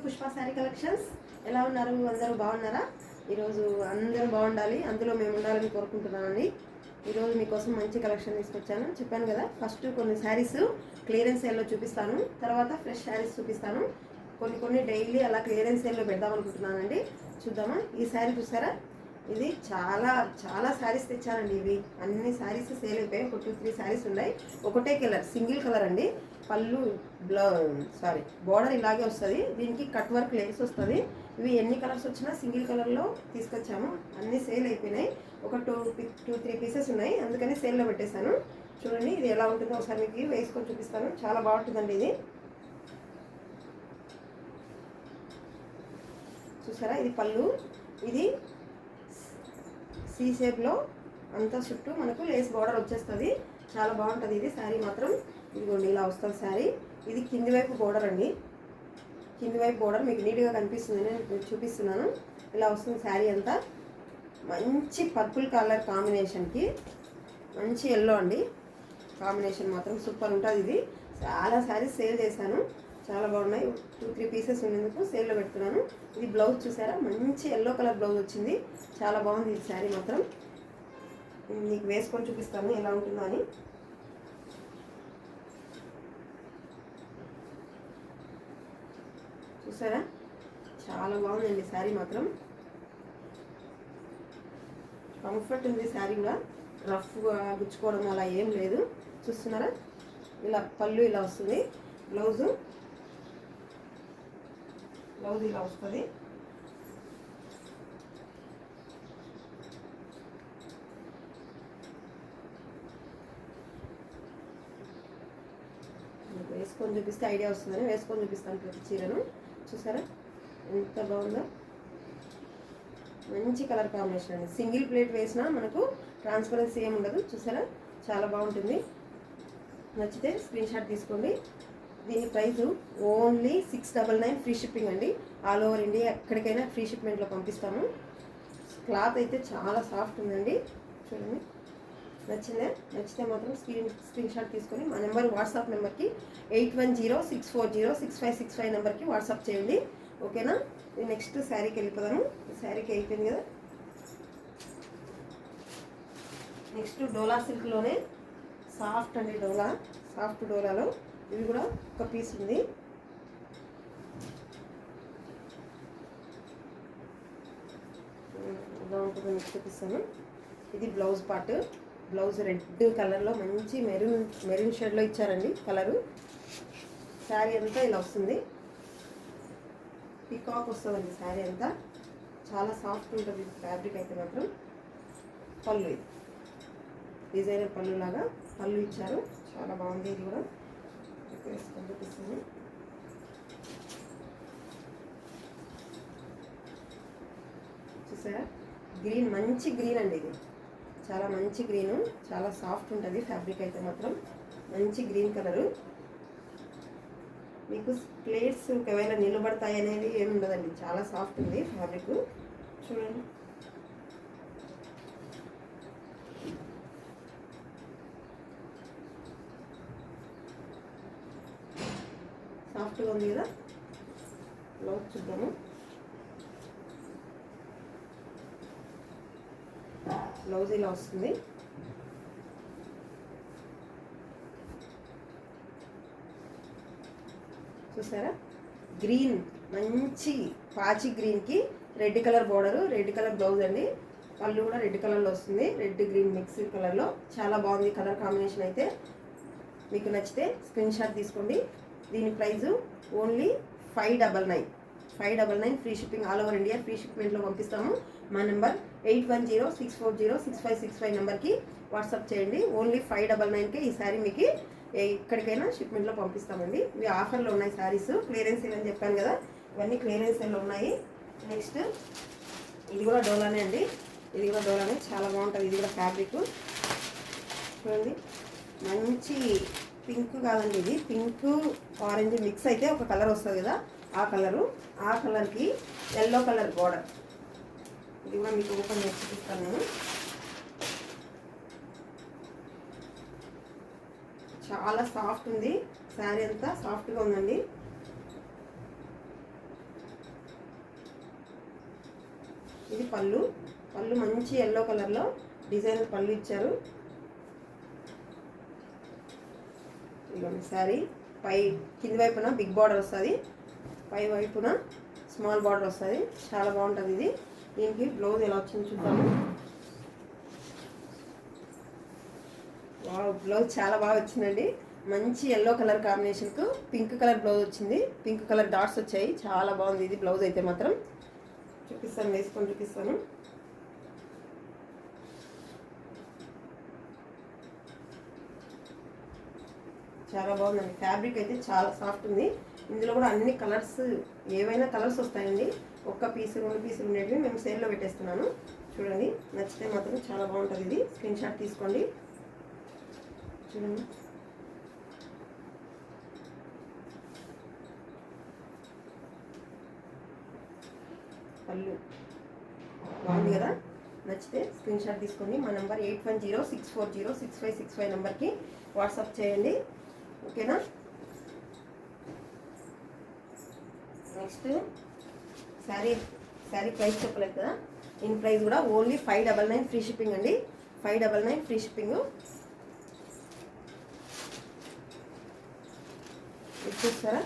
Pushpa sari collections. ఎలా ఉన్నారు? అందరూ బాగున్నారా? ఈరోజు అందరూ బాగుండాలి, అందులో మేము ఉండాలని కోరుకుంటున్నామండి. ఈరోజు మీకోసం మంచి కలెక్షన్ తీసుకొచ్చాను. చెప్పాను కదా, ఫస్ట్ కొన్ని శారీస్ క్లియరెన్స్ సేల్లో చూపిస్తాను, తర్వాత ఫ్రెష్ శారీస్ చూపిస్తాను. కొన్ని డైలీ అలా క్లియరెన్స్ సేల్లో పెడదాం అనుకుంటున్నానండి. చూద్దామా? ఈ శారీ చూసారా? ఇది చాలా చాలా శారీస్ తెచ్చానండి. ఇవి అన్ని శారీస్ సేల్ అయిపోయాయి. ఒక 2-3 శారీస్ ఉన్నాయి. ఒకటే కలర్, సింగిల్ కలర్ అండి. పళ్ళు బోర్డర్ ఇలాగే వస్తుంది. దీనికి కట్ వర్క్ లేస్ వస్తుంది. ఇవి ఎన్ని కలర్స్ వచ్చినా సింగిల్ కలర్లో తీసుకొచ్చాము. అన్ని సేల్ అయిపోయినాయి. ఒక 2-3 పీసెస్ ఉన్నాయి, అందుకని సేల్లో పెట్టేశాను. చూడండి ఇది ఎలా ఉంటుందో ఒకసారి మీకు వేసుకొని చూపిస్తాను. చాలా బాగుంటుందండి ఇది. చూసారా? ఇది పళ్ళు. ఇది సి షేప్లో అంతా చుట్టూ మనకు లేస్ బార్డర్ వచ్చేస్తుంది. చాలా బాగుంటుంది ఇది శారీ మాత్రం. ఇదిగోండి ఇలా వస్తుంది శారీ. ఇది కింది వైపు బోర్డర్ అండి. కింది వైపు బోర్డర్ మీకు నీట్గా కనిపిస్తుంది, నేను చూపిస్తున్నాను. ఇలా వస్తుంది శారీ అంతా. మంచి పర్పుల్ కలర్ కాంబినేషన్కి మంచి ఎల్లో అండి. కాంబినేషన్ మాత్రం సూపర్ ఉంటుంది. ఇది చాలా శారీస్ సేల్ చేశాను, చాలా బాగున్నాయి. 2-3 పీసెస్ ఉండేందుకు సేల్లో పెడుతున్నాను. ఇది బ్లౌజ్ చూసారా? మంచి ఎల్లో కలర్ బ్లౌజ్ వచ్చింది. చాలా బాగుంది ఈ శారీ మాత్రం. మీకు వేసుకొని చూపిస్తాను ఎలా ఉంటుందో అని. చూసారా? చాలా బాగుందండి శారీ మాత్రం. కంఫర్ట్ ఉంది శారీ కూడా. రఫ్గా గుచ్చుకోవడం అలా ఏం లేదు. చూస్తున్నారా? ఇలా పళ్ళు ఇలా వస్తుంది. బ్లౌజ్ ఇలా వస్తుంది. వేసుకొని చూపిస్తే ఐడియా వస్తుందని వేసుకొని చూపిస్తాను ప్రతి చీరను. చూసారా ఎంత బాగుందో? మంచి కలర్ కాంబినేషన్ అండి. సింగిల్ ప్లేట్ వేసినా మనకు ట్రాన్స్పరెన్సీ ఏమి ఉండదు. చూసారా? చాలా బాగుంటుంది. నచ్చితే స్క్రీన్ షాట్ తీసుకోండి. దీని ప్రైజు ఓన్లీ 699 ఫ్రీ షిప్పింగ్ అండి. ఆల్ ఓవర్ ఇండియా ఎక్కడికైనా ఫ్రీ షిప్మెంట్లో పంపిస్తాము. క్లాత్ అయితే చాలా సాఫ్ట్ ఉందండి. చూడండి, నచ్చితే మాత్రం స్క్రీన్ షాట్ తీసుకొని మా నెంబర్, వాట్సాప్ నెంబర్కి 8106406565 నెంబర్కి వాట్సాప్ చేయండి. ఓకేనా? నెక్స్ట్ శారీకి వెళ్ళిపోదాము. శారీకి అయిపోయింది కదా. నెక్స్ట్ డోలా సిల్క్లోనే సాఫ్ట్ అండి. సాఫ్ట్ డోలాలో ఇవి కూడా ఒక పీస్ ఉంది. ఎలా ఉంటుందో మీకు చూపిస్తాను. ఇది బ్లౌజ్ పార్ట్. బ్లౌజ్ రెడ్ కలర్లో మంచి మెరూన్ షేడ్లో ఇచ్చారండి కలరు. శారీ అంతా ఇలా వస్తుంది. పికాక్ వస్తుందండి శారీ అంతా. చాలా సాఫ్ట్ ఉంటుంది ఫ్యాబ్రిక్ అయితే మాత్రం. పళ్ళు ఇది డిజైనర్ పళ్ళు లాగా పళ్ళు ఇచ్చారు. చాలా బాగుంది. ఇది కూడా వేసుకొని చూపిస్తుంది. చూసారా? గ్రీన్, మంచి గ్రీన్ అండి. ఇది చాలా మంచి గ్రీను. చాలా సాఫ్ట్ ఉంటుంది ఫ్యాబ్రిక్ అయితే మాత్రం. మంచి గ్రీన్ కలరు. మీకు ప్లేట్స్ ఒకవేళ నిలబడతాయి అనేది ఏమి ఉండదండి. చాలా సాఫ్ట్ ఉంది ఫ్యాబ్రిక్. చూడండి, సాఫ్ట్గా ఉంది కదా. బ్లౌజ్ చూద్దాము. బ్లౌజ్ ఇలా వస్తుంది. చూసారా? గ్రీన్, మంచి పాచి గ్రీన్కి red colour border, red colour blouse అండి. పళ్ళు కూడా రెడ్ కలర్లో వస్తుంది. రెడ్ గ్రీన్ మిక్స్ కలర్లో చాలా బాగుంది కలర్ కాంబినేషన్ అయితే. మీకు నచ్చితే స్క్రీన్ షాట్ తీసుకోండి. దీని price only 599 free shipping. All over India free షిప్మెంట్లో పంపిస్తాము. మా నెంబర్ 8106406565 నెంబర్కి వాట్సాప్ చేయండి. ఓన్లీ 599కే ఈ శారీ మీకు ఎక్కడికైనా షిప్మెంట్లో పంపిస్తామండి. ఇవి ఆఫర్లో ఉన్నాయి శారీస్. క్లియరెన్స్ సేల్ అని చెప్పాను కదా, ఇవన్నీ క్లియరెన్స్ సేల్లో ఉన్నాయి. నెక్స్ట్ ఇది కూడా డోలానే అండి. ఇది కూడా డోలానే. చాలా బాగుంటుంది. ఇది కూడా ఫ్యాబ్రిక్ చూడండి. మంచి పింక్ కాదండి, ఇది పింక్ ఆరెంజ్ మిక్స్ అయితే ఒక కలర్ వస్తుంది కదా, ఆ కలర్కి ఎల్లో కలర్ బోర్డర్. ఇది కూడా మీకు ఓపెన్ చేసి చూపిస్తాను నేను. చాలా సాఫ్ట్ ఉంది శారీ అంతా. సాఫ్ట్గా ఉందండి. ఇది పళ్ళు. పళ్ళు మంచి ఎల్లో కలర్లో డిజైన్ పళ్ళు ఇచ్చారు. ఇదిగోండి శారీ పై కింది వైపున బిగ్ బార్డర్ వస్తుంది, పై వైపున స్మాల్ బార్డర్ వస్తుంది. చాలా బాగుంటుంది ఇది. దీనికి బ్లౌజ్ ఎలా వచ్చింది చూద్దాము. బ్లౌజ్ చాలా బాగా వచ్చిందండి. మంచి ఎల్లో కలర్ కాంబినేషన్కు పింక్ కలర్ బ్లౌజ్ వచ్చింది. పింక్ కలర్ డాట్స్ వచ్చాయి. చాలా బాగుంది ఇది బ్లౌజ్ అయితే మాత్రం. చూపిస్తాను, వేసుకొని చూపిస్తాను. చాలా బాగుందండి. ఫ్యాబ్రిక్ అయితే చాలా సాఫ్ట్ ఉంది. ఇందులో కూడా అన్ని కలర్స్, ఏవైనా కలర్స్ వస్తాయండి. ఒక్క పీసు 2 పీసులు ఉండేవి మేము సేల్లో పెట్టేస్తున్నాను. చూడండి, నచ్చితే మాత్రం చాలా బాగుంటుంది ఇది. స్క్రీన్ షాట్ తీసుకోండి. చూడండి, పళ్ళు బాగుంది కదా. నచ్చితే స్క్రీన్ షాట్ తీసుకోండి. మా నెంబర్ 8106406565 నెంబర్కి వాట్సాప్ చేయండి. ఓకేనా. నెక్స్ట్ శారీ ప్రైస్ చెప్పలేదు కదా. ఇన్ ప్రైస్ కూడా ఓన్లీ 599 ఫ్రీ షిప్పింగ్ అండి. 599 ఫ్రీ షిప్పింగ్. ఇది చూస్తారా,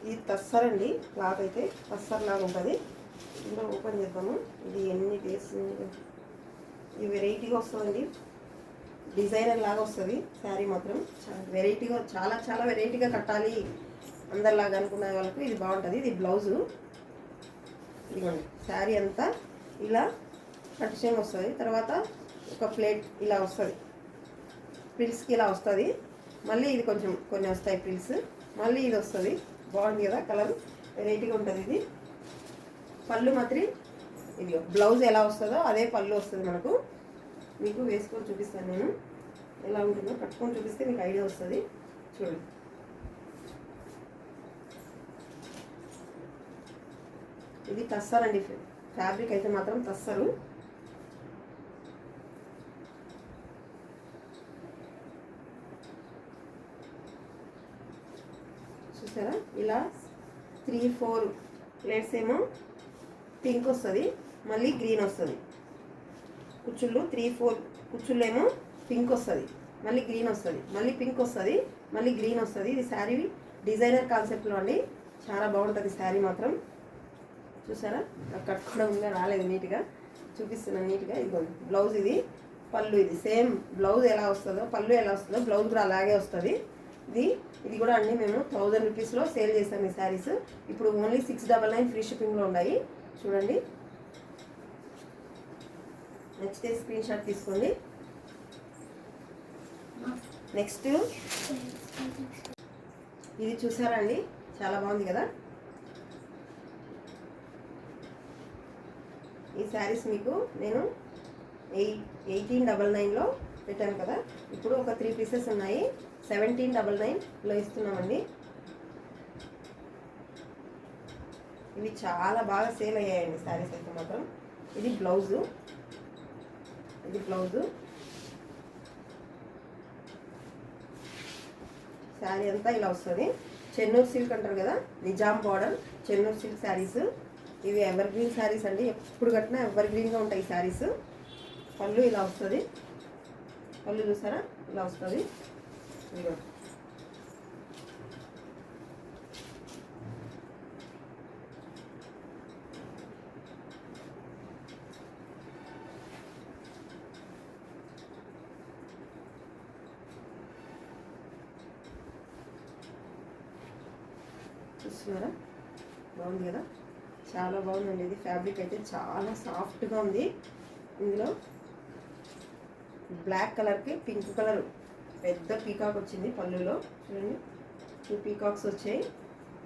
ఇది తస్సర్ అండి. క్లాత్ అయితే తస్సర్ లాగా ఉంటుంది. ఇందులో ఓపెన్ చేద్దాము. ఇది ఎన్ని డేస్, ఇది వెరైటీగా వస్తుందండి. డిజైనర్ లాగా వస్తుంది శారీ మాత్రం. వెరైటీగా, చాలా చాలా వెరైటీగా కట్టాలి అందరిలాగా అనుకునే వాళ్ళకు ఇది బాగుంటుంది. ఇది బ్లౌజు. ఇదిగోండి, శారీ అంతా ఇలా కట్ చేయం వస్తుంది. తర్వాత ఒక ప్లేట్ ఇలా వస్తుంది, ప్రిల్స్కి ఇలా వస్తుంది. మళ్ళీ ఇది కొంచెం కొన్ని వస్తాయి ప్రిల్స్, మళ్ళీ ఇది వస్తుంది. బాగుంది కదా, కలర్ వెరైటీగా ఉంటుంది ఇది. పళ్ళు మాత్రం ఇది బ్లౌజ్ ఎలా వస్తుందో అదే పళ్ళు వస్తుంది మనకు. మీకు వేసుకొని చూపిస్తాను నేను ఎలా ఉంటుందో. కట్టుకొని చూపిస్తే మీకు ఐడియా వస్తుంది. చూడండి, ఇది టస్సర్ అండి. ఫ్యాబ్రిక్ అయితే మాత్రం టస్సరు. చూసారా, ఇలా 3-4 ప్లేట్స్ ఏమో పింక్ వస్తుంది, మళ్ళీ గ్రీన్ వస్తుంది. కుచ్చుళ్ళు 3-4 కుచ్చుళ్ళు ఏమో పింక్ వస్తుంది, మళ్ళీ గ్రీన్ వస్తుంది, మళ్ళీ పింక్ వస్తుంది, మళ్ళీ గ్రీన్ వస్తుంది. ఇది శారీ డిజైనర్ కాన్సెప్ట్లో అండి. చాలా బాగుంటుంది శారీ మాత్రం. చూసారా, కట్టుకోవడంగా రాలేదు, నీట్గా చూపిస్తున్నాను నీట్గా. ఇదిగోండి బ్లౌజ్, ఇది పళ్ళు. ఇది సేమ్ బ్లౌజ్ ఎలా వస్తుందో, పళ్ళు ఎలా వస్తుందో బ్లౌజ్ కూడా అలాగే వస్తుంది. ఇది కూడా అన్నీ మేము 1000 రూపీస్లో సేల్ చేసాము ఈ శారీస్. ఇప్పుడు ఓన్లీ 699 ఫ్రీ షిప్పింగ్లో ఉన్నాయి. చూడండి, నెక్స్ట్ స్క్రీన్ షాట్ తీసుకోండి. నెక్స్ట్ ఇది చూసారా అండి, చాలా బాగుంది కదా. ఈ శారీస్ మీకు నేను 1899లో పెట్టాను కదా. ఇప్పుడు ఒక 3 పీసెస్ ఉన్నాయి, 1799లో ఇస్తున్నామండి. ఇవి చాలా బాగా సేల్ అయ్యాయండి శారీస్ అయితే మాత్రం. ఇది బ్లౌజు, ఇది బ్లౌజు. శారీ అంతా ఇలా వస్తుంది. చెన్నూరు సిల్క్ అంటారు కదా, నిజాం బార్డర్ చెన్నూరు సిల్క్ శారీస్. ఇవి ఎవర్ గ్రీన్ శారీస్ అండి, ఎప్పుడు కట్టినా ఎవర్ గ్రీన్గా ఉంటాయి ఈ శారీస్. పళ్ళు ఇలా వస్తుంది, పళ్ళు చూసారా ఇలా వస్తుంది. ఇదిగో చూస్తున్నారా, బాగుంది కదా, చాలా బాగుందండి. ఇది ఫ్యాబ్రిక్ అయితే చాలా సాఫ్ట్గా ఉంది. ఇందులో బ్లాక్ కలర్కి పింక్ కలర్ పెద్ద పీకాక్ వచ్చింది పళ్ళులో. చూడండి, 2 పీకాక్స్ వచ్చాయి.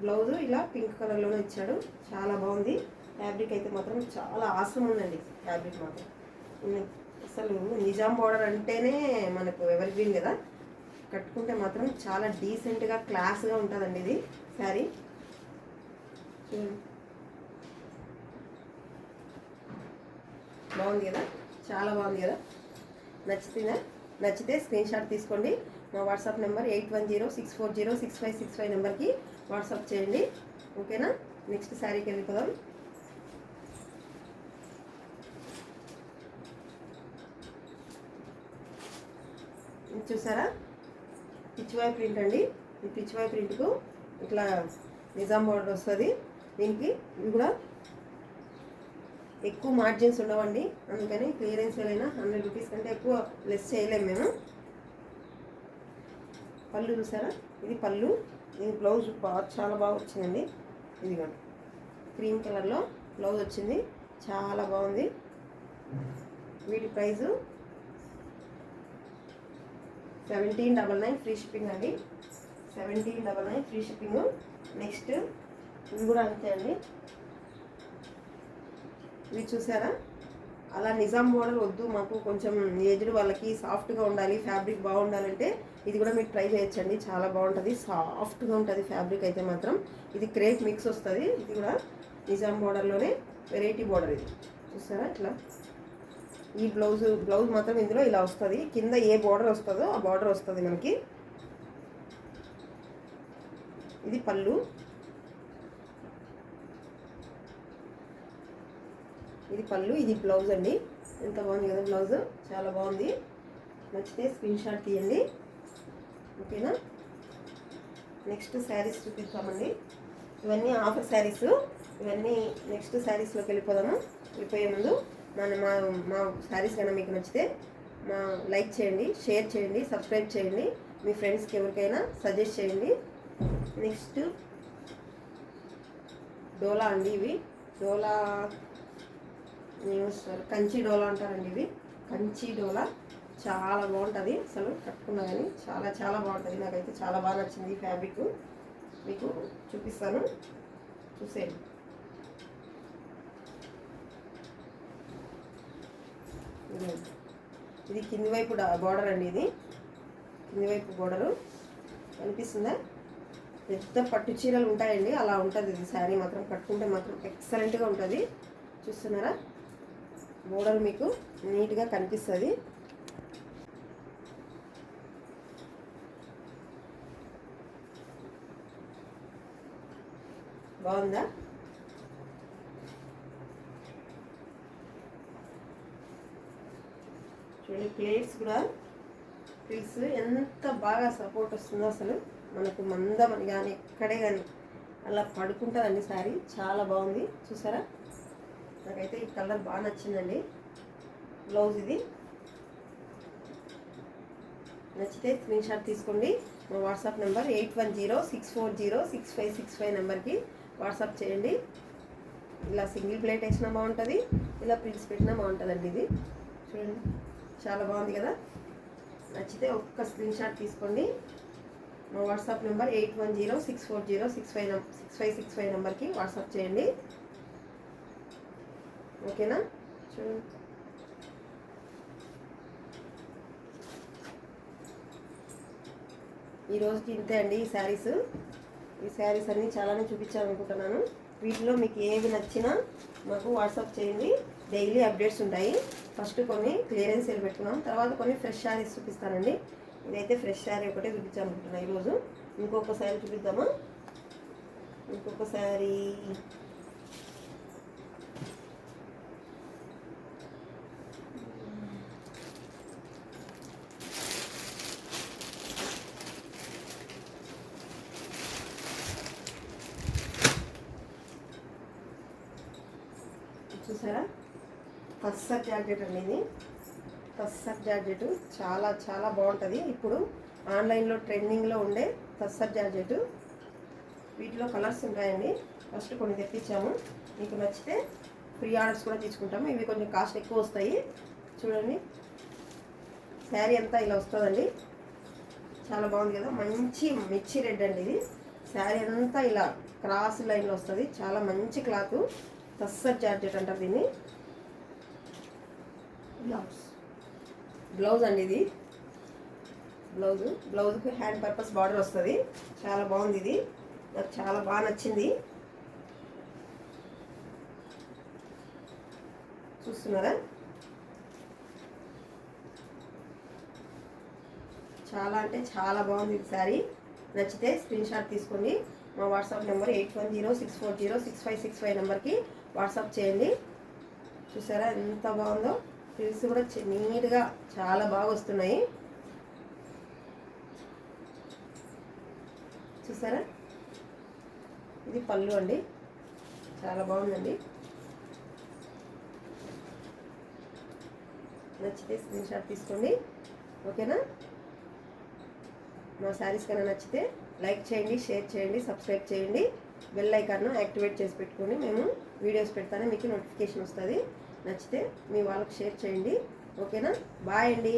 బ్లౌజు ఇలా పింక్ కలర్లోనే ఇచ్చాడు. చాలా బాగుంది ఫ్యాబ్రిక్ అయితే మాత్రం. చాలా ఆసం ఉందండి ఫ్యాబ్రిక్ మాత్రం. అసలు నిజాం బార్డర్ అంటేనే మనకు ఎవర్ గ్రీన్ కదా, కట్టుకుంటే మాత్రం చాలా డీసెంట్గా క్లాస్గా ఉంటుందండి ఇది శారీ. బాగుంది కదా, చాలా బాగుంది కదా. నచ్చితే స్క్రీన్ షాట్ తీసుకోండి. మా వాట్సాప్ నెంబర్ 8106406565 నెంబర్కి వాట్సాప్ చేయండి. ఓకేనా. నెక్స్ట్ శారీకి వెళ్ళిపోదాం. చూసారా, పిచ్చివాయి ప్రింట్ అండి. ఈ పిచ్చివాయి ప్రింట్కు ఇట్లా నిజాం బోర్డర్ వస్తుంది. దీనికి ఇది కూడా ఎక్కువ మార్జిన్స్ ఉండవండి, అందుకని క్లియరెన్స్ అయినా 100 రూపీస్ కంటే ఎక్కువ లెస్ చేయలేము మేము. పళ్ళు చూసారా, ఇది పళ్ళు. దీని బ్లౌజ్ చాలా బాగా వచ్చిందండి. ఇదిగోండి క్రీమ్ కలర్లో బ్లౌజ్ వచ్చింది, చాలా బాగుంది. వీటి ప్రైజు 1799 ఫ్రీ షిప్పింగ్ అండి. 1799 ఫ్రీ షిప్పింగ్. నెక్స్ట్ ఇది కూడా అంతే అండి. ఇవి చూసారా, అలా నిజాం బోర్డర్ వద్దు మాకు, కొంచెం ఏజ్డ్ వాళ్ళకి సాఫ్ట్గా ఉండాలి, ఫ్యాబ్రిక్ బాగుండాలంటే ఇది కూడా మీరు ట్రై చేయొచ్చండి. చాలా బాగుంటుంది, సాఫ్ట్గా ఉంటుంది ఫ్యాబ్రిక్ అయితే మాత్రం. ఇది క్రేప్ మిక్స్ వస్తుంది. ఇది కూడా నిజాం బోర్డర్లోనే వెరైటీ బోర్డర్. ఇది చూసారా, ఇట్లా ఈ బ్లౌజ్ మాత్రం ఇందులో ఇలా వస్తుంది. కింద ఏ బోర్డర్ వస్తుందో ఆ బోర్డర్ వస్తుంది మనకి. ఇది పళ్ళు. ఇది పళ్ళు, ఇది బ్లౌజ్ అండి. ఎంత బాగుంది కదా బ్లౌజ్, చాలా బాగుంది. నచ్చితే స్క్రీన్ షాట్ తీయండి, ఓకేనా. నెక్స్ట్ శారీస్ చూపిస్తామండి. ఇవన్నీ ఆఫర్ శారీస్. ఇవన్నీ నెక్స్ట్ శారీస్లోకి వెళ్ళిపోయే ముందు మా శారీస్ కన్నా మీకు నచ్చితే లైక్ చేయండి, షేర్ చేయండి, సబ్స్క్రైబ్ చేయండి. మీ ఫ్రెండ్స్కి ఎవరికైనా సజెస్ట్ చేయండి. నెక్స్ట్ డోలా అండి. ఇవి డోలా కంచి డోలా అంటారండి. ఇవి కంచి డోలా చాలా బాగుంటుంది. అసలు కట్టుకున్నా కానీ చాలా చాలా బాగుంటుంది. నాకైతే చాలా బాగా నచ్చింది ఈ ఫ్యాబ్రిక్. మీకు చూపిస్తాను, చూసేయండి. ఇది కింది వైపు బార్డర్ అండి. ఇది కింది వైపు బార్డరు కనిపిస్తుందా. పెద్ద పట్టు చీరలు ఉంటాయండి, అలా ఉంటుంది ఇది. శారీ మాత్రం కట్టుకుంటే మాత్రం ఎక్సలెంట్గా ఉంటుంది. చూస్తున్నారా, బోర్డర్ మీకు నీట్గా కనిపిస్తుంది. బాగుందా. చూడండి, ప్లేట్స్ కూడా ప్లీజ్ ఎంత బాగా సపోర్ట్ వస్తుందో అసలు మనకు మందమని కానీ ఎక్కడే కానీ అలా పడుకుంటుందండి శారీ. చాలా బాగుంది చూసారా. నాకైతే ఈ కలర్ బాగా నచ్చిందండి. బ్లౌజ్ ఇది. నచ్చితే స్క్రీన్ షాట్ తీసుకోండి. మా వాట్సాప్ నెంబర్ 8106406565 నెంబర్కి వాట్సాప్ చేయండి. ఇలా సింగిల్ ప్లేట్ వేసినా బాగుంటుంది, ఇలా ప్రింట్స్ పెట్టినా బాగుంటుందండి. ఇది చూడండి, చాలా బాగుంది కదా. నచ్చితే ఒక్క స్క్రీన్ షాట్ తీసుకోండి. మా వాట్సాప్ నెంబర్ 8106406565 నెంబర్కి వాట్సాప్ చేయండి, ఓకేనా. చూడండి, ఈరోజుకి ఇంతే అండి. ఈ శారీస్ అన్నీ చాలానే చూపించాలనుకుంటున్నాను. వీటిలో మీకు ఏవి నచ్చినా మాకు వాట్సాప్ చేయండి. డైలీ అప్డేట్స్ ఉంటాయి. ఫస్ట్ కొన్ని క్లియరెన్స్ సేల్ పెట్టుకున్నాం, తర్వాత కొన్ని ఫ్రెష్ శారీస్ చూపిస్తానండి. ఇదైతే ఫ్రెష్ శారీ ఒకటే చూపించాలనుకుంటున్నాను ఈరోజు. ఇంకొక శారీ చూపిద్దామా. ఇంకొక శారీ చూసారా, టస్సర్ జాకెట్ అండి. ఇది టస్సర్ జాకెట్ చాలా చాలా బాగుంటుంది. ఇప్పుడు ఆన్లైన్లో ట్రెండింగ్లో ఉండే టస్సర్ జాకెట్. వీటిలో కలర్స్ ఉంటాయండి. ఫస్ట్ కొన్ని తెప్పించాము, మీకు నచ్చితే ఫ్రీ ఆర్డర్స్ కూడా తీసుకుంటాము. ఇవి కొంచెం కాస్ట్ ఎక్కువ వస్తాయి. చూడండి, శారీ అంతా ఇలా వస్తుందండి. చాలా బాగుంది కదా. మంచి మిర్చి రెడ్ అండి. ఇది శారీ అంతా ఇలా క్రాస్ లైన్లో వస్తుంది. చాలా మంచి క్లాత్. టస్సర్ జార్జెట్ అంటారు దీన్ని. బ్లౌజ్ అండి. ఇది బ్లౌజ్కి హ్యాండ్ పర్పస్ బార్డర్ వస్తుంది. చాలా బాగుంది. ఇది నాకు చాలా బాగా నచ్చింది. చూస్తున్నారా, చాలా అంటే చాలా బాగుంది ఈ శారీ. నచ్చితే స్క్రీన్ షాట్ తీసుకోండి. మా వాట్సాప్ నెంబర్ 8106406565 నెంబర్కి వాట్సాప్ చేయండి. చూసారా ఎంత బాగుందో. ప్రింట్స్ కూడా నీట్గా చాలా బాగా వస్తున్నాయి. చూసారా, ఇది పళ్ళు అండి, చాలా బాగుందండి. నచ్చితే స్క్రీన్ షాట్ తీసుకోండి, ఓకేనా. మా శారీస్ కన్నా నచ్చితే లైక్ చేయండి, షేర్ చేయండి, సబ్స్క్రైబ్ చేయండి, బెల్ ఐకాన్ను యాక్టివేట్ చేసి పెట్టుకోండి. మేము వీడియోస్ పెడతానే మీకు నోటిఫికేషన్ వస్తుంది. నచ్చితే మీ వాళ్ళకి షేర్ చేయండి, ఓకేనా. బాయ్ అండి.